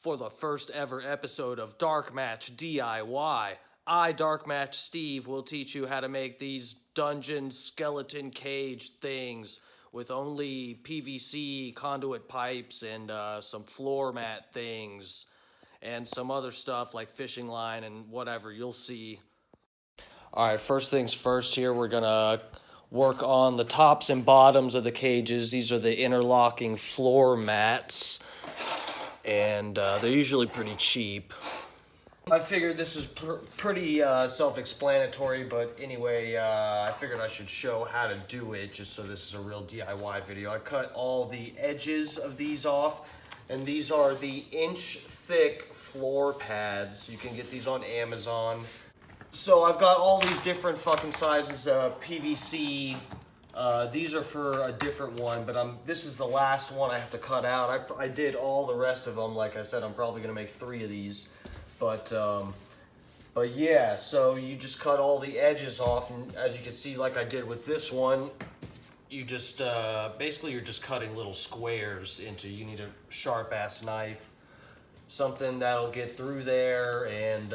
for the first ever episode of Darkmatch DIY. I, Darkmatch Steve, will teach you how to make these dungeon skeleton cage things with only PVC conduit pipes and some floor mat things and some other stuff like fishing line and whatever, you'll see. Alright, first things first here, we're gonna work on the tops and bottoms of the cages. These are the interlocking floor mats, and they're usually pretty cheap. I figured this was pretty self-explanatory, but anyway, I figured I should show how to do it, just so this is a real DIY video. I cut all the edges of these off, and these are the inch-thick floor pads. You can get these on Amazon. So I've got all these different fucking sizes of PVC. These are for a different one, but this is the last one I have to cut out. I did all the rest of them. Like I said, I'm probably gonna make 3 of these. But yeah, so you just cut all the edges off, and as you can see, like I did with this one, you just, basically you're just cutting little squares into, you need a sharp ass knife, something that'll get through there, and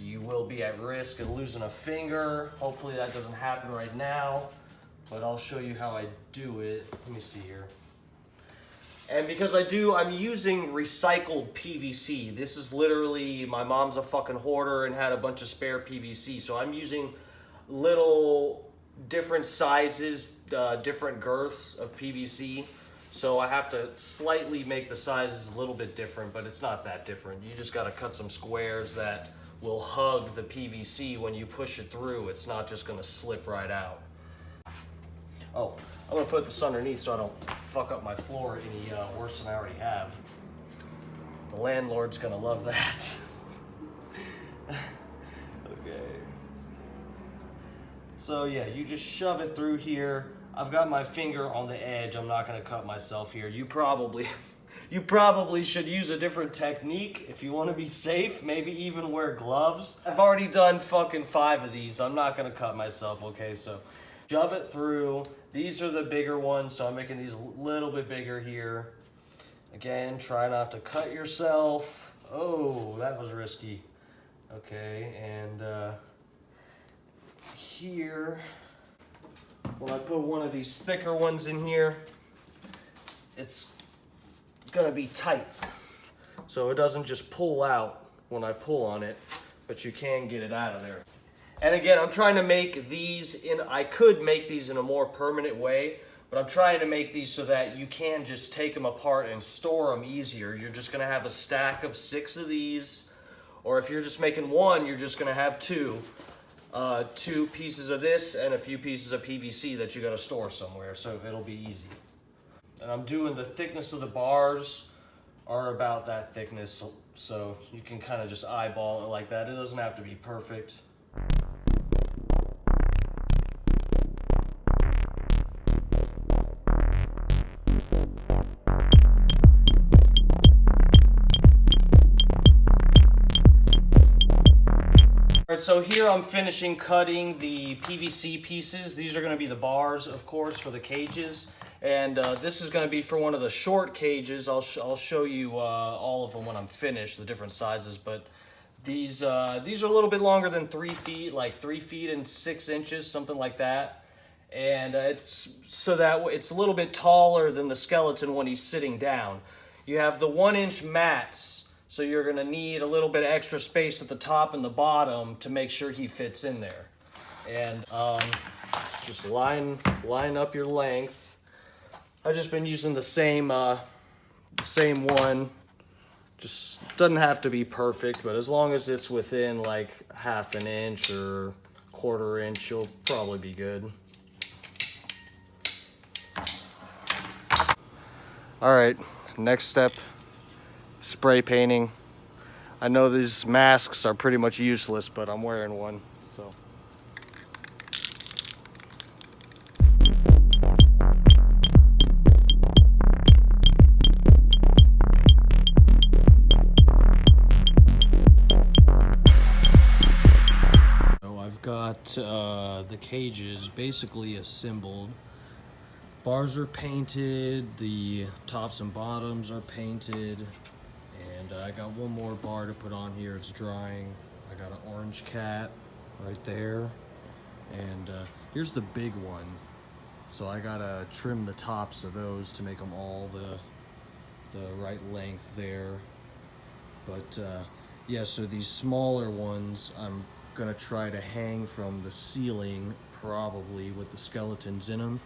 you will be at risk of losing a finger. Hopefully that doesn't happen right now, but I'll show you how I do it. Let me see here. And because I'm using recycled PVC. This is literally, my mom's a fucking hoarder and had a bunch of spare PVC. So I'm using little different sizes, different girths of PVC. So I have to slightly make the sizes a little bit different, but it's not that different. You just gotta cut some squares that will hug the PVC when you push it through. It's not just gonna slip right out. Oh, I'm gonna put this underneath so I don't fuck up my floor any worse than I already have. The landlord's gonna love that. Okay. So yeah, you just shove it through here. I've got my finger on the edge. I'm not gonna cut myself here. You probably should use a different technique if you wanna be safe. Maybe even wear gloves. I've already done fucking 5 of these. I'm not gonna cut myself, okay? So shove it through. These are the bigger ones, so I'm making these a little bit bigger here. Again, try not to cut yourself. Oh, that was risky. Okay, and here, when I put one of these thicker ones in here, it's gonna be tight. So it doesn't just pull out when I pull on it, but you can get it out of there. And again, I'm trying to make these I could make these in a more permanent way, but I'm trying to make these so that you can just take them apart and store them easier. You're just gonna have a stack of 6 of these, or if you're just making one, you're just gonna have 2 pieces of this and a few pieces of PVC that you gotta store somewhere, so it'll be easy. And I'm doing the thickness of the bars are about that thickness, so you can kind of just eyeball it like that. It doesn't have to be perfect. Alright, so here I'm finishing cutting the PVC pieces. These are going to be the bars, of course, for the cages. And this is going to be for one of the short cages. I'll show you all of them when I'm finished, the different sizes. But these are a little bit longer than 3 feet, like 3 feet and 6 inches, something like that. And it's so that it's a little bit taller than the skeleton when he's sitting down. You have the 1-inch mats. So you're gonna need a little bit of extra space at the top and the bottom to make sure he fits in there. And just line up your length. I've just been using the same one. Just doesn't have to be perfect, but as long as it's within like 1/2 inch or 1/4 inch, you'll probably be good. All right, next step. Spray painting. I know these masks are pretty much useless, but I'm wearing one, so. So I've got the cages basically assembled. bars are painted, the tops and bottoms are painted, and I got one more bar to put on here. It's drying. I got an orange cat right there, and here's the big one. So I gotta trim the tops of those to make them all the right length there. But yeah, so these smaller ones I'm gonna try to hang from the ceiling, probably with the skeletons in them.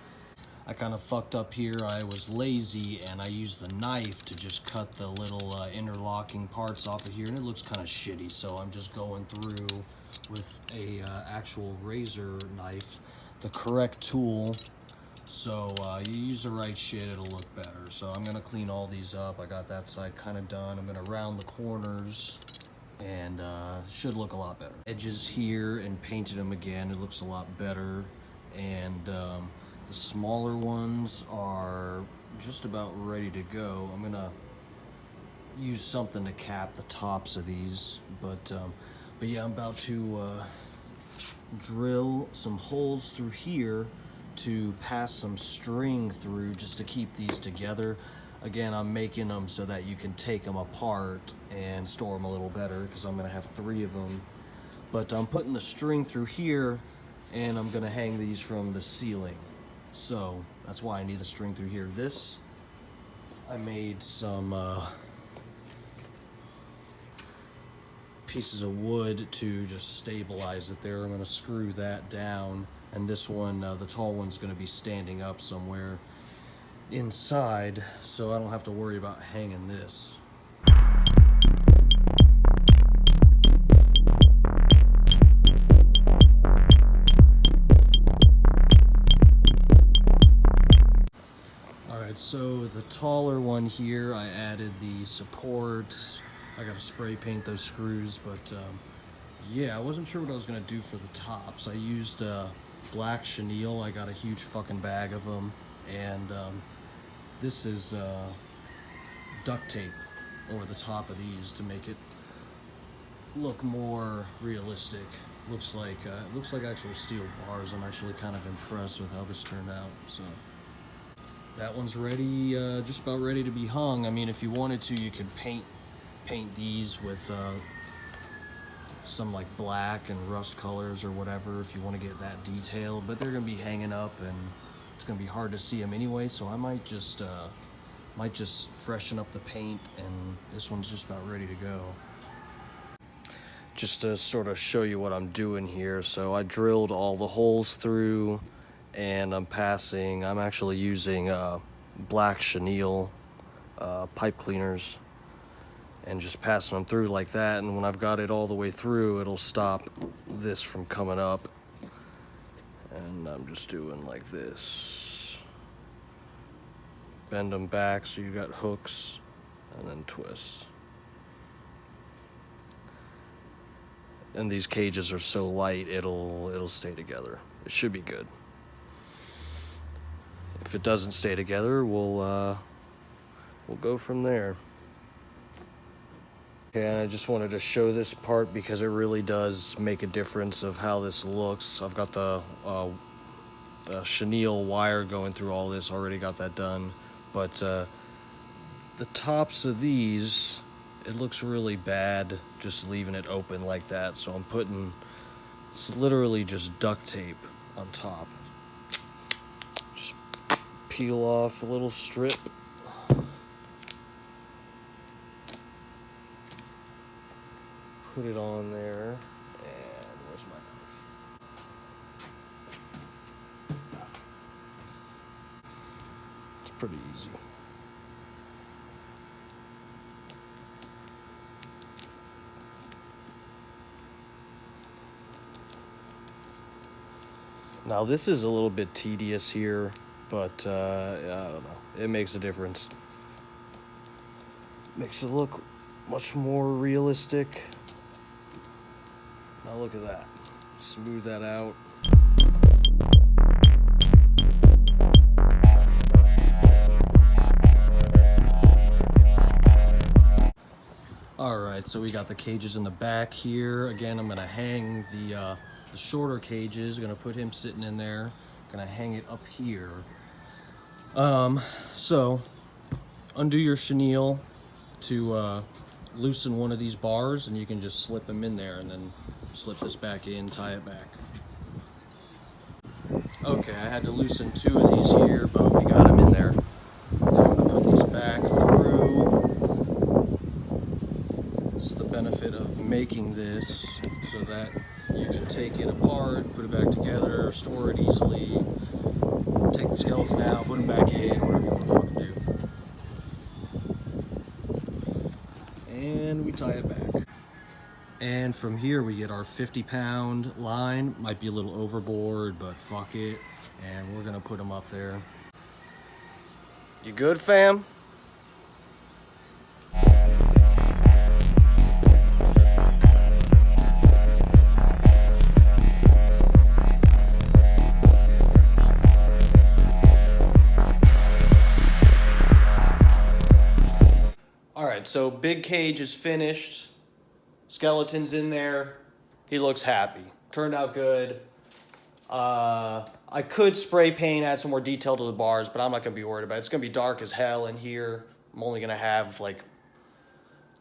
I kind of fucked up here. I was lazy and I used the knife to just cut the little interlocking parts off of here, and it looks kind of shitty. So I'm just going through with a actual razor knife, the correct tool. So you use the right shit, it'll look better. So I'm gonna clean all these up. I got that side kind of done. I'm gonna round the corners, and should look a lot better. Edges here, and painted them again. It looks a lot better. And the smaller ones are just about ready to go. I'm gonna use something to cap the tops of these, but yeah, I'm about to drill some holes through here to pass some string through just to keep these together. Again, I'm making them so that you can take them apart and store them a little better, because I'm gonna have 3 of them. But I'm putting the string through here, and I'm gonna hang these from the ceiling. So that's why I need the string through here. This, I made some pieces of wood to just stabilize it there. I'm gonna screw that down, and this one, the tall one's gonna be standing up somewhere inside, so I don't have to worry about hanging this. Alright, so the taller one here, I added the supports. I gotta spray paint those screws, but yeah, I wasn't sure what I was gonna do for the tops. I used black chenille. I got a huge fucking bag of them, and this is duct tape over the top of these to make it look more realistic. Looks like actual steel bars. I'm actually kind of impressed with how this turned out. So that one's ready, just about ready to be hung. I mean, if you wanted to, you could paint these with some like black and rust colors or whatever if you want to get that detailed, but they're gonna be hanging up and it's gonna be hard to see them anyway, so I might just freshen up the paint, and this one's just about ready to go. Just to sort of show you what I'm doing here, so I drilled all the holes through, and I'm actually using black chenille pipe cleaners, and just passing them through like that, and when I've got it all the way through, it'll stop this from coming up. And I'm just doing like this. Bend them back so you got hooks, and then twist. And these cages are so light, it'll stay together. It should be good. If it doesn't stay together, we'll go from there. Okay, and I just wanted to show this part because it really does make a difference of how this looks. I've got the chenille wire going through all this, already got that done. But the tops of these, it looks really bad just leaving it open like that. So I'm putting, it's literally just duct tape on top. Just peel off a little strip. Put it on there, and where's my knife? It's pretty easy. Now this is a little bit tedious here, but I don't know. It makes a difference. Makes it look much more realistic. Now look at that. Smooth that out. Alright, so we got the cages in the back here. Again, I'm gonna hang the shorter cages. Gonna put him sitting in there. Gonna hang it up here. So undo your chenille to loosen one of these bars, and you can just slip them in there and then slip this back in, tie it back. Okay, I had to loosen 2 of these here, but we got them in there. Now I'm gonna put these back through. It's the benefit of making this so that you can take it apart, put it back together, store it easily, take the skeleton out, put them back in, whatever you want to fucking do. And we tie it back. And from here we get our 50-pound line. Might be a little overboard, but fuck it. And we're gonna put them up there. You good, fam? All right, so big cage is finished. Skeleton's in there. He looks happy. Turned out good. I could spray paint, add some more detail to the bars, but I'm not gonna be worried about it. It's gonna be dark as hell in here. I'm only gonna have like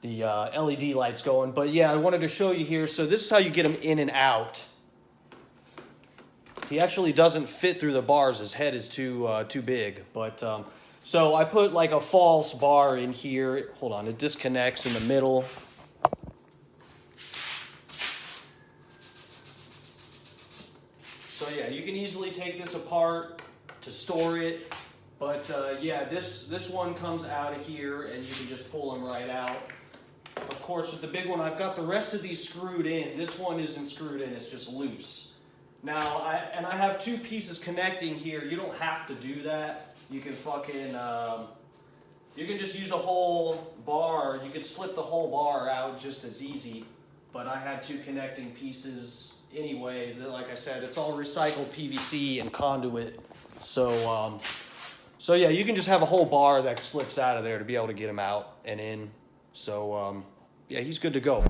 the LED lights going. But yeah, I wanted to show you here. So this is how you get him in and out. He actually doesn't fit through the bars. His head is too big. But so I put like a false bar in here. Hold on, it disconnects in the middle. So yeah, you can easily take this apart to store it, but yeah, this one comes out of here and you can just pull them right out. Of course, with the big one, I've got the rest of these screwed in. This one isn't screwed in, it's just loose. Now, I have 2 pieces connecting here. You don't have to do that. You can fucking, you can just use a whole bar. You can slip the whole bar out just as easy, but I had 2 connecting pieces anyway. Like I said, it's all recycled PVC and conduit. So, so yeah, you can just have a whole bar that slips out of there to be able to get him out and in. So, yeah, he's good to go.